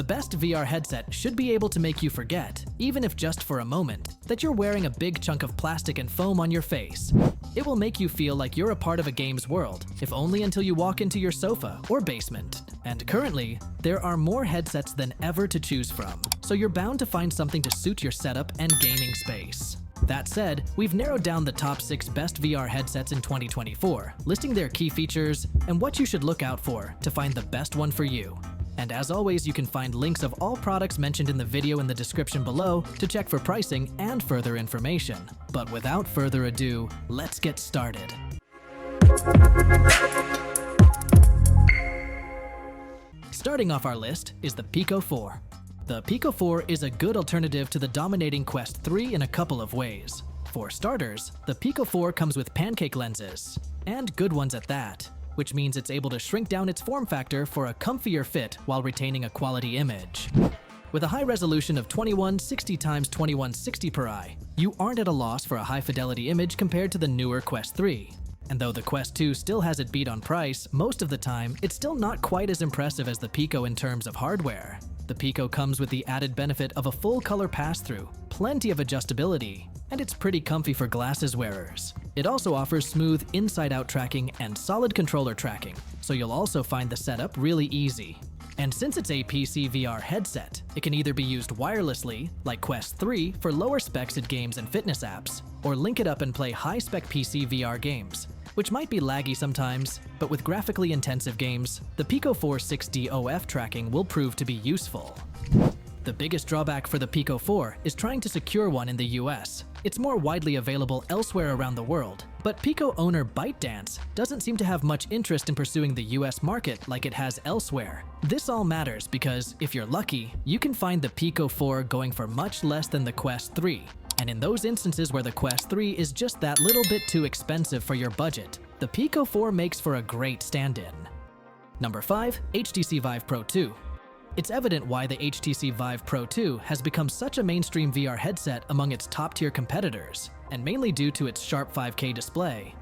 The best VR headset should be able to make you forget, even if just for a moment, that you're wearing a big chunk of plastic and foam on your face. It will make you feel like you're a part of a game's world, if only until you walk into your sofa or basement. And currently, there are more headsets than ever to choose from, so you're bound to find something to suit your setup and gaming space. That said, we've narrowed down the top 6 best VR headsets in 2024, listing their key features and what you should look out for to find the best one for you. And as always, you can find links of all products mentioned in the video in the description below to check for pricing and further information. But without further ado, let's get started. Starting off our list is the Pico 4. The Pico 4 is a good alternative to the dominating Quest 3 in a couple of ways. For starters, the Pico 4 comes with pancake lenses, and good ones at that, which means it's able to shrink down its form factor for a comfier fit while retaining a quality image. With a high resolution of 2160x2160 per eye, you aren't at a loss for a high-fidelity image compared to the newer Quest 3. And though the Quest 2 still has it beat on price, most of the time, it's still not quite as impressive as the Pico in terms of hardware. The Pico comes with the added benefit of a full-color pass-through, plenty of adjustability, and it's pretty comfy for glasses wearers. It also offers smooth inside-out tracking and solid controller tracking, so you'll also find the setup really easy. And since it's a PC VR headset, it can either be used wirelessly, like Quest 3 for lower specs at games and fitness apps, or link it up and play high-spec PC VR games, which might be laggy sometimes, but with graphically intensive games, the Pico 4 6D OF tracking will prove to be useful. The biggest drawback for the Pico 4 is trying to secure one in the US. It's more widely available elsewhere around the world, but Pico owner ByteDance doesn't seem to have much interest in pursuing the US market like it has elsewhere. This all matters because, if you're lucky, you can find the Pico 4 going for much less than the Quest 3. And in those instances where the Quest 3 is just that little bit too expensive for your budget, the Pico 4 makes for a great stand-in. Number 5. HTC Vive Pro 2. It's evident why the HTC Vive Pro 2 has become such a mainstream VR headset among its top-tier competitors, and mainly due to its sharp 5K display.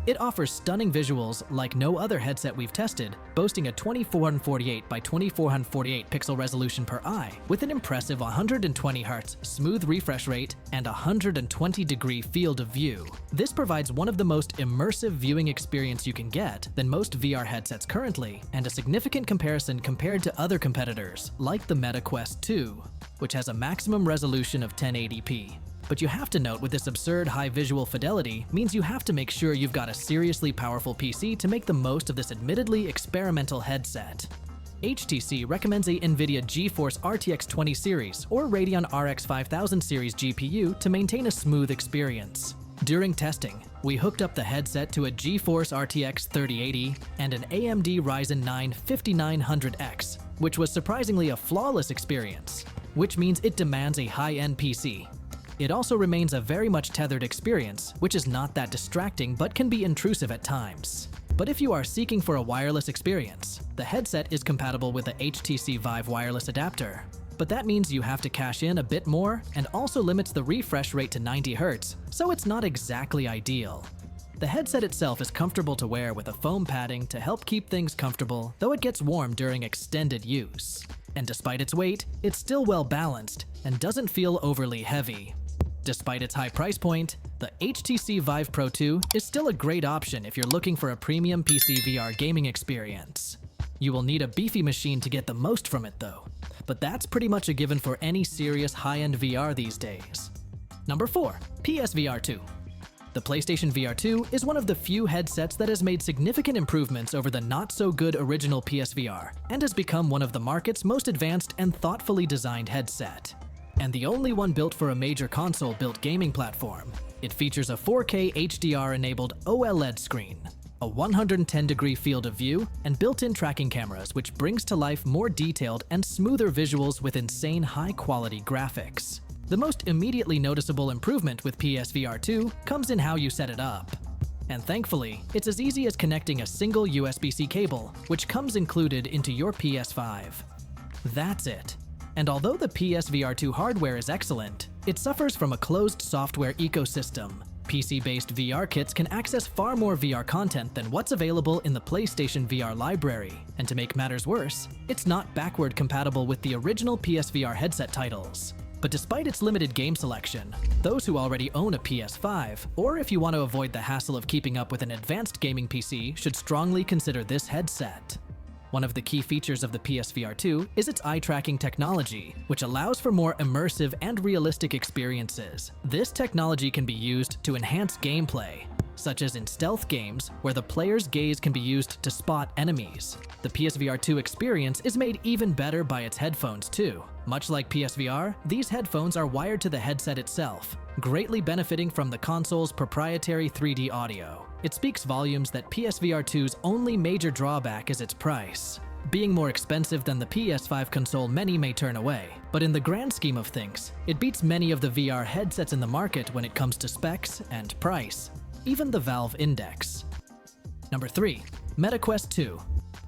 It offers stunning visuals like no other headset we've tested, boasting a 2448 by 2448 pixel resolution per eye, with an impressive 120Hz smooth refresh rate and 120-degree field of view. This provides one of the most immersive viewing experience you can get than most VR headsets currently, and a significant comparison compared to other competitors, like the Meta Quest 2, which has a maximum resolution of 1080p. But you have to note, with this absurd high visual fidelity means you have to make sure you've got a seriously powerful PC to make the most of this admittedly experimental headset. HTC recommends a NVIDIA GeForce RTX 20 series or Radeon RX 5000 series GPU to maintain a smooth experience. During testing, we hooked up the headset to a GeForce RTX 3080 and an AMD Ryzen 9 5900X, which was surprisingly a flawless experience, which means it demands a high-end PC. It also remains a very much tethered experience, which is not that distracting but can be intrusive at times. But if you are seeking for a wireless experience, the headset is compatible with the HTC Vive wireless adapter. But that means you have to cash in a bit more and also limits the refresh rate to 90 Hz, so it's not exactly ideal. The headset itself is comfortable to wear with a foam padding to help keep things comfortable, though it gets warm during extended use. And despite its weight, it's still well balanced and doesn't feel overly heavy. Despite its high price point, the HTC Vive Pro 2 is still a great option if you're looking for a premium PC VR gaming experience. You will need a beefy machine to get the most from it though, but that's pretty much a given for any serious high-end VR these days. Number 4. PSVR 2. The PlayStation VR 2 is one of the few headsets that has made significant improvements over the not-so-good original PSVR and has become one of the market's most advanced and thoughtfully designed headset. And the only one built for a major console-built gaming platform. It features a 4K HDR-enabled OLED screen, a 110-degree field of view, and built-in tracking cameras, which brings to life more detailed and smoother visuals with insane high-quality graphics. The most immediately noticeable improvement with PSVR 2 comes in how you set it up. And thankfully, it's as easy as connecting a single USB-C cable, which comes included into your PS5. That's it. And although the PSVR 2 hardware is excellent, it suffers from a closed software ecosystem. PC-based VR kits can access far more VR content than what's available in the PlayStation VR library, and to make matters worse, it's not backward compatible with the original PSVR headset titles. But despite its limited game selection, those who already own a PS5, or if you want to avoid the hassle of keeping up with an advanced gaming PC, should strongly consider this headset. One of the key features of the PSVR 2 is its eye tracking technology, which allows for more immersive and realistic experiences. This technology can be used to enhance gameplay, such as in stealth games where the player's gaze can be used to spot enemies. The PSVR 2 experience is made even better by its headphones too. Much like PSVR, these headphones are wired to the headset itself, greatly benefiting from the console's proprietary 3D audio. It speaks volumes that PSVR 2's only major drawback is its price. Being more expensive than the PS5 console, many may turn away, but in the grand scheme of things, it beats many of the VR headsets in the market when it comes to specs and price, even the Valve Index. Number 3. MetaQuest 2.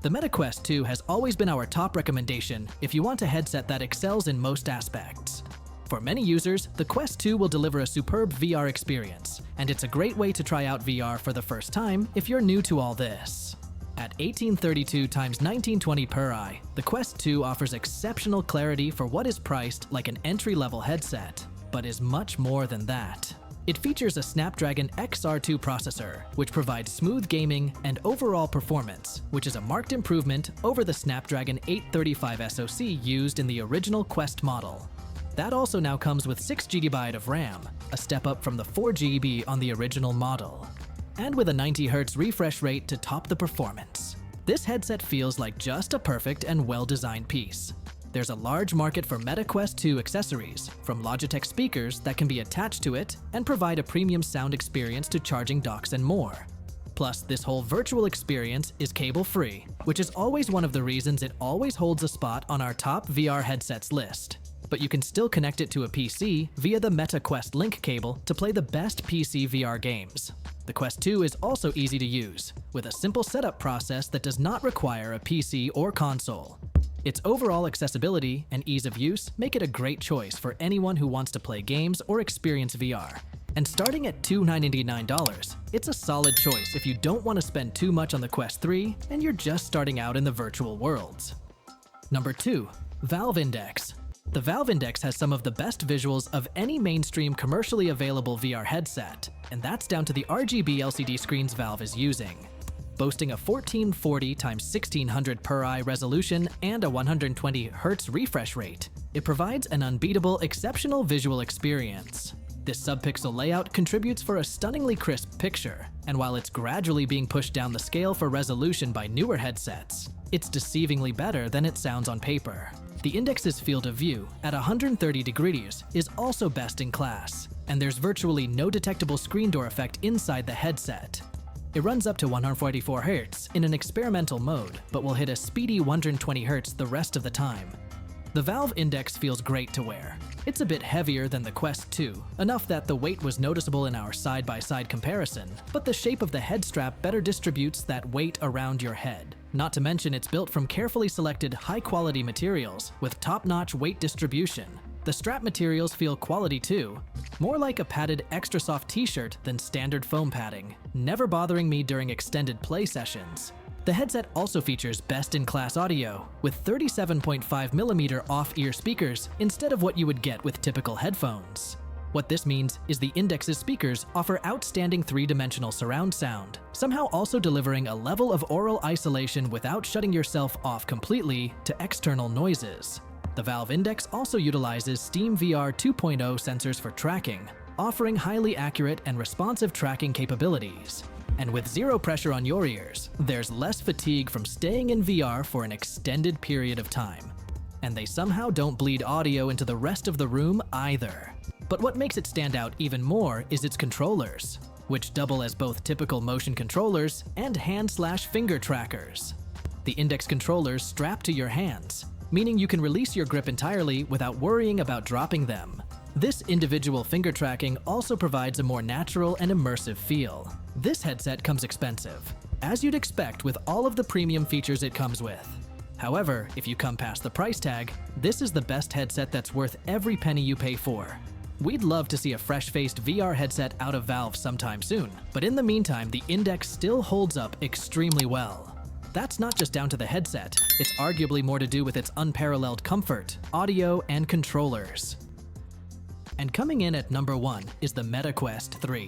The MetaQuest 2 has always been our top recommendation if you want a headset that excels in most aspects. For many users, the Quest 2 will deliver a superb VR experience, and it's a great way to try out VR for the first time if you're new to all this. At 1832 x 1920 per eye, the Quest 2 offers exceptional clarity for what is priced like an entry-level headset, but is much more than that. It features a Snapdragon XR2 processor, which provides smooth gaming and overall performance, which is a marked improvement over the Snapdragon 835 SoC used in the original Quest model. That also now comes with 6GB of RAM, a step up from the 4GB on the original model, and with a 90Hz refresh rate to top the performance. This headset feels like just a perfect and well-designed piece. There's a large market for MetaQuest 2 accessories, from Logitech speakers that can be attached to it and provide a premium sound experience to charging docks and more. Plus, this whole virtual experience is cable-free, which is always one of the reasons it always holds a spot on our top VR headsets list. But you can still connect it to a PC via the MetaQuest Link cable to play the best PC VR games. The Quest 2 is also easy to use, with a simple setup process that does not require a PC or console. Its overall accessibility and ease of use make it a great choice for anyone who wants to play games or experience VR. And starting at $299, it's a solid choice if you don't want to spend too much on the Quest 3 and you're just starting out in the virtual worlds. Number 2. Valve Index. The Valve Index has some of the best visuals of any mainstream commercially available VR headset, and that's down to the RGB LCD screens Valve is using. Boasting a 1440 x 1600 per eye resolution and a 120Hz refresh rate, it provides an unbeatable, exceptional visual experience. This subpixel layout contributes for a stunningly crisp picture, and while it's gradually being pushed down the scale for resolution by newer headsets, it's deceivingly better than it sounds on paper. The Index's field of view, at 130 degrees, is also best in class, and there's virtually no detectable screen door effect inside the headset. It runs up to 144 Hz in an experimental mode, but will hit a speedy 120 Hz the rest of the time. The Valve Index feels great to wear. It's a bit heavier than the Quest 2, enough that the weight was noticeable in our side-by-side comparison, but the shape of the head strap better distributes that weight around your head. Not to mention it's built from carefully selected high-quality materials with top-notch weight distribution. The strap materials feel quality too, more like a padded extra soft t-shirt than standard foam padding, never bothering me during extended play sessions. The headset also features best-in-class audio, with 37.5mm off-ear speakers instead of what you would get with typical headphones. What this means is the Index's speakers offer outstanding three-dimensional surround sound, somehow also delivering a level of aural isolation without shutting yourself off completely to external noises. The Valve Index also utilizes SteamVR 2.0 sensors for tracking, offering highly accurate and responsive tracking capabilities. And with zero pressure on your ears, there's less fatigue from staying in VR for an extended period of time. And they somehow don't bleed audio into the rest of the room either. But what makes it stand out even more is its controllers, which double as both typical motion controllers and hand/finger trackers. The Index controllers strap to your hands, meaning you can release your grip entirely without worrying about dropping them. This individual finger tracking also provides a more natural and immersive feel. This headset comes expensive, as you'd expect with all of the premium features it comes with. However, if you come past the price tag, this is the best headset that's worth every penny you pay for. We'd love to see a fresh-faced VR headset out of Valve sometime soon, but in the meantime, the Index still holds up extremely well. That's not just down to the headset, it's arguably more to do with its unparalleled comfort, audio, and controllers. And coming in at number 1 is the Meta Quest 3.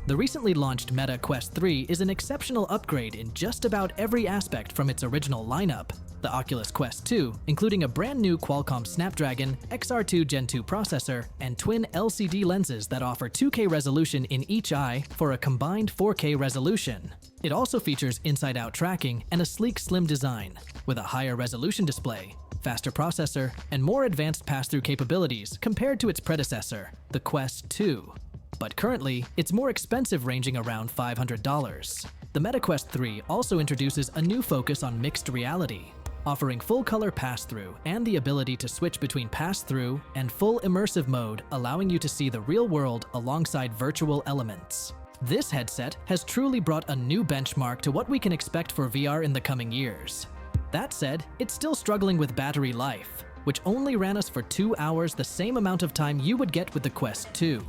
The recently launched Meta Quest 3 is an exceptional upgrade in just about every aspect from its original lineup. The Oculus Quest 2, including a brand new Qualcomm Snapdragon XR2 Gen 2 processor and twin LCD lenses that offer 2K resolution in each eye for a combined 4K resolution. It also features inside-out tracking and a sleek, slim design, with a higher resolution display, faster processor, and more advanced pass-through capabilities compared to its predecessor, the Quest 2. But currently, it's more expensive, ranging around $500. The Meta Quest 3 also introduces a new focus on mixed reality, offering full-color pass-through and the ability to switch between pass-through and full immersive mode, allowing you to see the real world alongside virtual elements. This headset has truly brought a new benchmark to what we can expect for VR in the coming years. That said, it's still struggling with battery life, which only ran us for 2 hours, the same amount of time you would get with the Quest 2.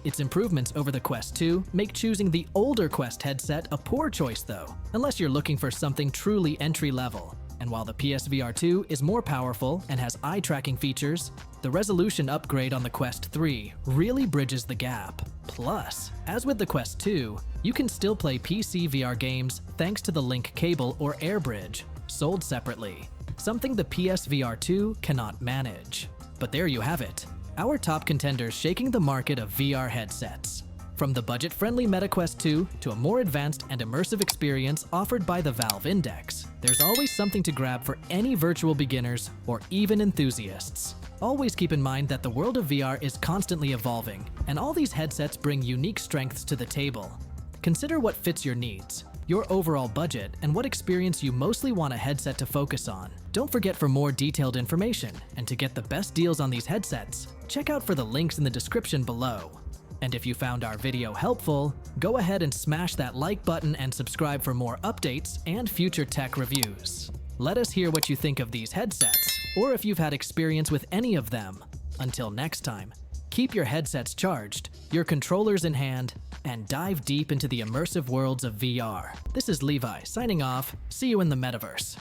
Its improvements over the Quest 2 make choosing the older Quest headset a poor choice though, unless you're looking for something truly entry-level. And while the PSVR 2 is more powerful and has eye tracking features, the resolution upgrade on the Quest 3 really bridges the gap. Plus, as with the Quest 2, you can still play PC VR games thanks to the Link cable or AirBridge, sold separately, something the PSVR 2 cannot manage. But there you have it, our top contenders shaking the market of VR headsets. From the budget-friendly Meta Quest 2 to a more advanced and immersive experience offered by the Valve Index, there's always something to grab for any virtual beginners or even enthusiasts. Always keep in mind that the world of VR is constantly evolving, and all these headsets bring unique strengths to the table. Consider what fits your needs, your overall budget, and what experience you mostly want a headset to focus on. Don't forget, for more detailed information and to get the best deals on these headsets, check out for the links in the description below. And if you found our video helpful, go ahead and smash that like button and subscribe for more updates and future tech reviews. Let us hear what you think of these headsets, or if you've had experience with any of them. Until next time, keep your headsets charged, your controllers in hand, and dive deep into the immersive worlds of VR. This is Levi signing off. See you in the metaverse.